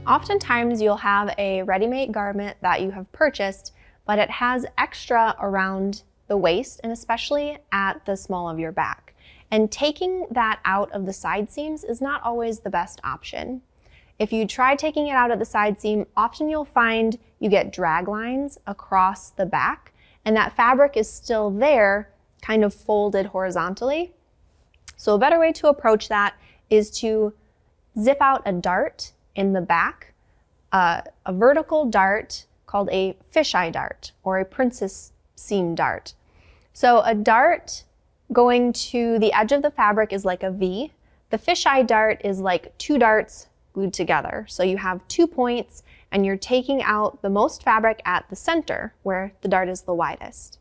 Oftentimes you'll have a ready-made garment that you have purchased, but it has extra around the waist and especially at the small of your back. And taking that out of the side seams is not always the best option. If you try taking it out at the side seam, often you'll find you get drag lines across the back, and that fabric is still there, kind of folded horizontally. So a better way to approach that is to zip out a dart in the back, a vertical dart called a fisheye dart or a princess seam dart. So a dart going to the edge of the fabric is like a V. The fisheye dart is like two darts glued together. So you have 2 points and you're taking out the most fabric at the center where the dart is the widest.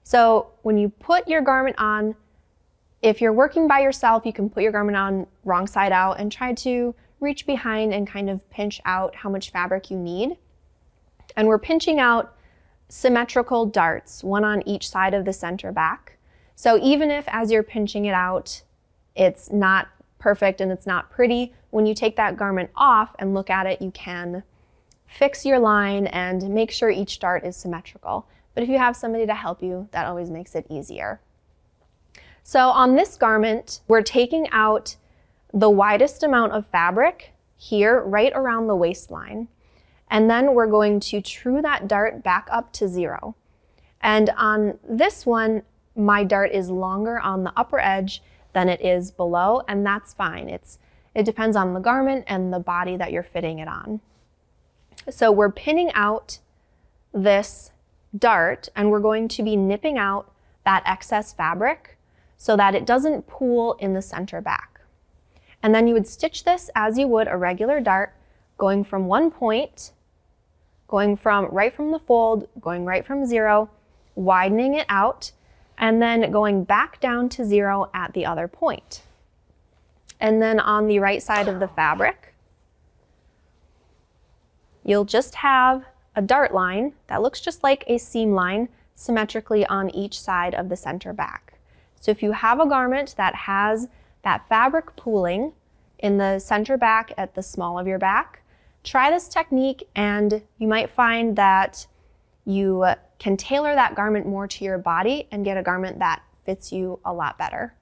So when you put your garment on, if you're working by yourself, you can put your garment on wrong side out and try to reach behind and kind of pinch out how much fabric you need. And we're pinching out symmetrical darts, one on each side of the center back. So even if as you're pinching it out, it's not perfect and it's not pretty, when you take that garment off and look at it, you can fix your line and make sure each dart is symmetrical. But if you have somebody to help you, that always makes it easier. So on this garment, we're taking out the widest amount of fabric here, right around the waistline. And then we're going to true that dart back up to 0. And on this one, my dart is longer on the upper edge than it is below, and that's fine. It depends on the garment and the body that you're fitting it on. So we're pinning out this dart and we're going to be nipping out that excess fabric so that it doesn't pool in the center back. And then you would stitch this as you would a regular dart, going from one point, going from right from the fold, going right from 0, widening it out, and then going back down to 0 at the other point. And then on the right side of the fabric, you'll just have a dart line that looks just like a seam line symmetrically on each side of the center back. So if you have a garment that has that fabric pooling in the center back at the small of your back, try this technique and you might find that you can tailor that garment more to your body and get a garment that fits you a lot better.